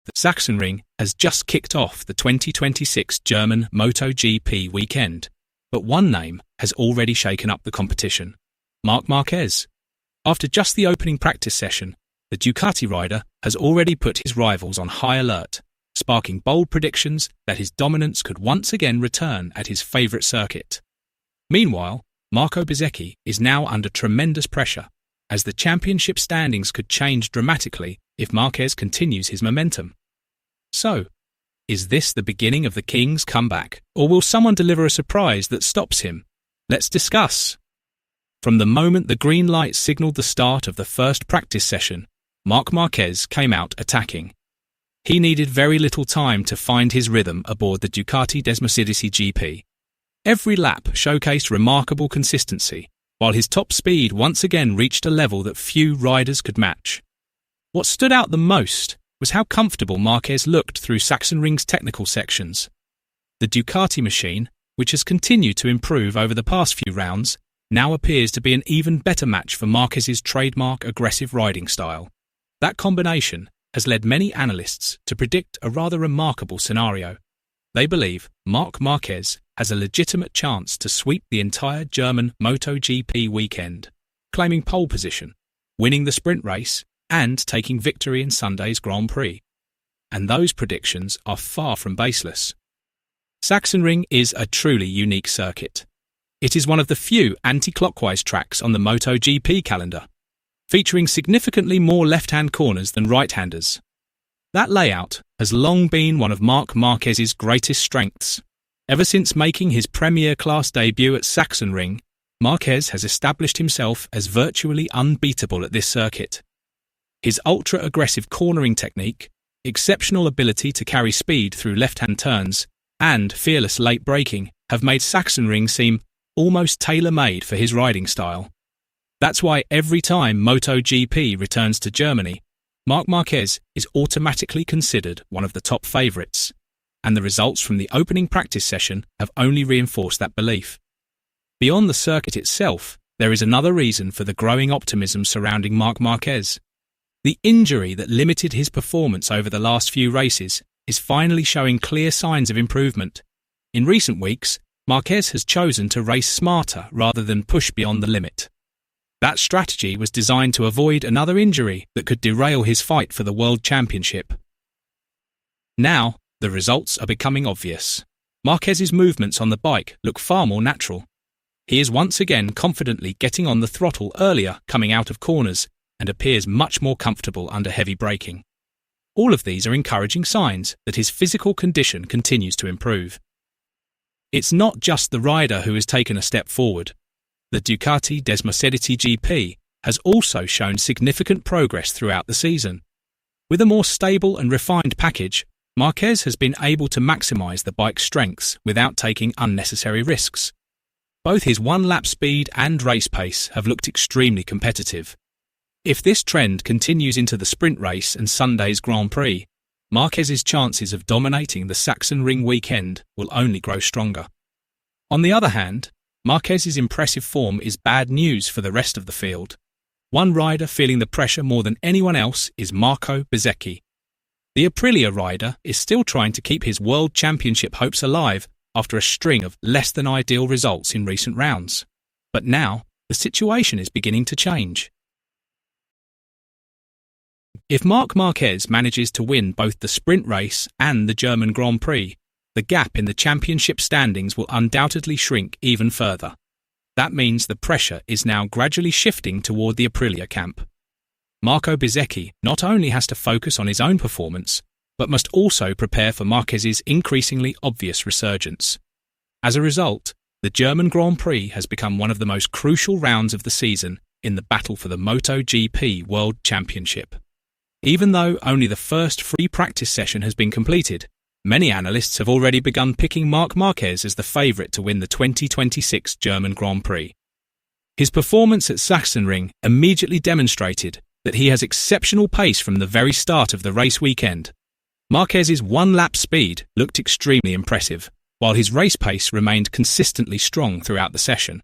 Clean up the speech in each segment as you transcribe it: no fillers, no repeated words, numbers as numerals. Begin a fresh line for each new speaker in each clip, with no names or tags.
The Sachsenring has just kicked off the 2026 German MotoGP weekend, but one name has already shaken up the competition: Marquez. After just the opening practice session, the Ducati rider has already put his rivals on high alert, sparking bold predictions that his dominance could once again return at his favourite circuit. Meanwhile, Bezzecchi is now under tremendous pressure, as the championship standings could change dramatically if Marquez continues his momentum. So, is this the beginning of the King's comeback, or will someone deliver a surprise that stops him? Let's discuss. From the moment the green light signalled the start of the first practice session, Marquez came out attacking. He needed very little time to find his rhythm aboard the Ducati Bezzecchi GP. Every lap showcased remarkable consistency, while his top speed once again reached a level that few riders could match. What stood out the most was how comfortable Marquez looked through Sachsenring's technical sections. The Ducati machine, which has continued to improve over the past few rounds, now appears to be an even better match for Marquez's trademark aggressive riding style. That combination has led many analysts to predict a rather remarkable scenario. They believe Marquez has a legitimate chance to sweep the entire German MotoGP weekend, claiming pole position, winning the sprint race, and taking victory in Sunday's Grand Prix. And those predictions are far from baseless. Sachsenring is a truly unique circuit. It is one of the few anti-clockwise tracks on the MotoGP calendar, featuring significantly more left-hand corners than right-handers. That layout has long been one of Marquez's greatest strengths. Ever since making his Premier Class debut at Sachsenring, Marquez has established himself as virtually unbeatable at this circuit. His ultra-aggressive cornering technique, exceptional ability to carry speed through left-hand turns, and fearless late braking have made Sachsenring seem almost tailor-made for his riding style. That's why every time MotoGP returns to Germany, Marquez is automatically considered one of the top favourites, and the results from the opening practice session have only reinforced that belief. Beyond the circuit itself, there is another reason for the growing optimism surrounding Marquez. The injury that limited his performance over the last few races is finally showing clear signs of improvement. In recent weeks, Marquez has chosen to race smarter rather than push beyond the limit. That strategy was designed to avoid another injury that could derail his fight for the World Championship. Now, the results are becoming obvious. Marquez's movements on the bike look far more natural. He is once again confidently getting on the throttle earlier coming out of corners and appears much more comfortable under heavy braking. All of these are encouraging signs that his physical condition continues to improve. It's not just the rider who has taken a step forward. The Ducati Bezzecchi GP has also shown significant progress throughout the season. With a more stable and refined package, Marquez has been able to maximise the bike's strengths without taking unnecessary risks. Both his one-lap speed and race pace have looked extremely competitive. If this trend continues into the sprint race and Sunday's Grand Prix, Marquez's chances of dominating the Sachsenring weekend will only grow stronger. On the other hand, Marquez's impressive form is bad news for the rest of the field. One rider feeling the pressure more than anyone else is Bezzecchi. The Aprilia rider is still trying to keep his World Championship hopes alive after a string of less-than-ideal results in recent rounds. But now, the situation is beginning to change. If Marquez manages to win both the sprint race and the German Grand Prix, the gap in the championship standings will undoubtedly shrink even further. That means the pressure is now gradually shifting toward the Aprilia camp. Bezzecchi not only has to focus on his own performance, but must also prepare for Marquez's increasingly obvious resurgence. As a result, the German Grand Prix has become one of the most crucial rounds of the season in the battle for the MotoGP World Championship. Even though only the first free practice session has been completed, many analysts have already begun picking Marquez as the favourite to win the 2026 German Grand Prix. His performance at Sachsenring immediately demonstrated that he has exceptional pace from the very start of the race weekend. Marquez's one-lap speed looked extremely impressive, while his race pace remained consistently strong throughout the session.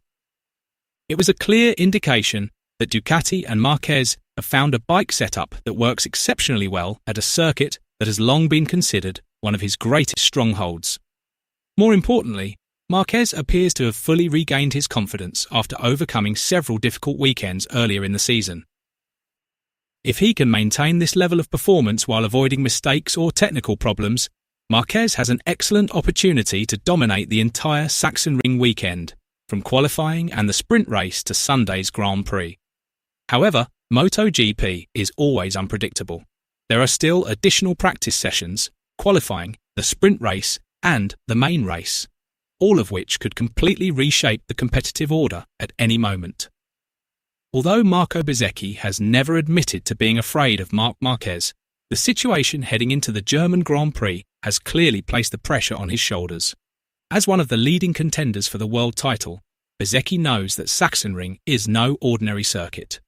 It was a clear indication that Ducati and Marquez have found a bike setup that works exceptionally well at a circuit that has long been considered one of his greatest strongholds. More importantly, Marquez appears to have fully regained his confidence after overcoming several difficult weekends earlier in the season. If he can maintain this level of performance while avoiding mistakes or technical problems, Marquez has an excellent opportunity to dominate the entire Saxon Ring weekend, from qualifying and the sprint race to Sunday's Grand Prix. However, MotoGP is always unpredictable. There are still additional practice sessions, qualifying, the sprint race, and the main race, all of which could completely reshape the competitive order at any moment. Although Marco Bezzecchi has never admitted to being afraid of Marc Marquez, the situation heading into the German Grand Prix has clearly placed the pressure on his shoulders. As one of the leading contenders for the world title, Bezzecchi knows that Sachsenring is no ordinary circuit.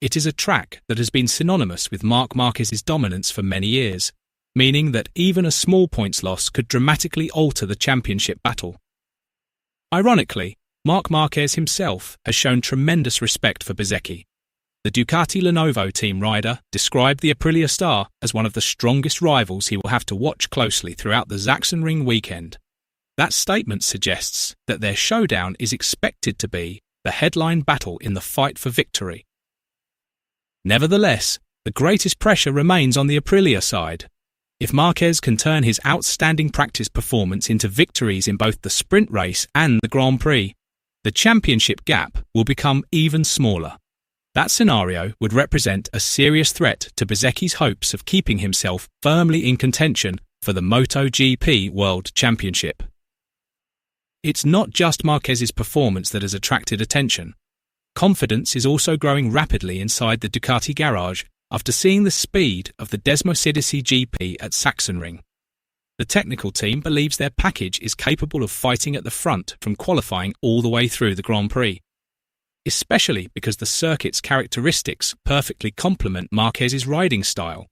It is a track that has been synonymous with Marc Marquez's dominance for many years, meaning that even a small points loss could dramatically alter the championship battle. Ironically, Marc Marquez himself has shown tremendous respect for Bezzecchi. The Ducati Lenovo team rider described the Aprilia star as one of the strongest rivals he will have to watch closely throughout the Sachsenring weekend. That statement suggests that their showdown is expected to be the headline battle in the fight for victory. Nevertheless, the greatest pressure remains on the Aprilia side. If Marquez can turn his outstanding practice performance into victories in both the sprint race and the Grand Prix, the championship gap will become even smaller. That scenario would represent a serious threat to Bezzecchi's hopes of keeping himself firmly in contention for the MotoGP World Championship. It's not just Marquez's performance that has attracted attention. Confidence is also growing rapidly inside the Ducati garage after seeing the speed of the Desmosedici GP at Sachsenring. The technical team believes their package is capable of fighting at the front from qualifying all the way through the Grand Prix, especially because the circuit's characteristics perfectly complement Marquez's riding style.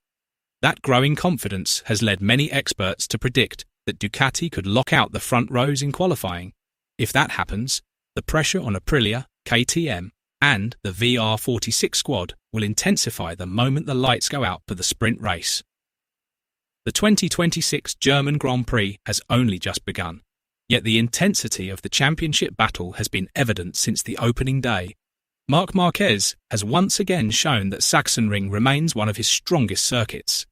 That growing confidence has led many experts to predict that Ducati could lock out the front rows in qualifying. If that happens, the pressure on Aprilia, KTM, and the VR46 squad will intensify the moment the lights go out for the sprint race. The 2026 German Grand Prix has only just begun, yet the intensity of the championship battle has been evident since the opening day. Marc Marquez has once again shown that Sachsenring remains one of his strongest circuits.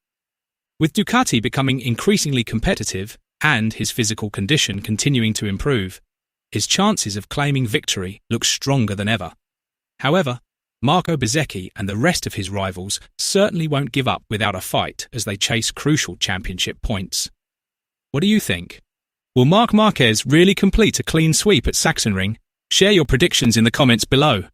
With Ducati becoming increasingly competitive and his physical condition continuing to improve, his chances of claiming victory look stronger than ever. However, Marco Bezzecchi and the rest of his rivals certainly won't give up without a fight as they chase crucial championship points. What do you think? Will Marc Marquez really complete a clean sweep at Sachsenring? Share your predictions in the comments below.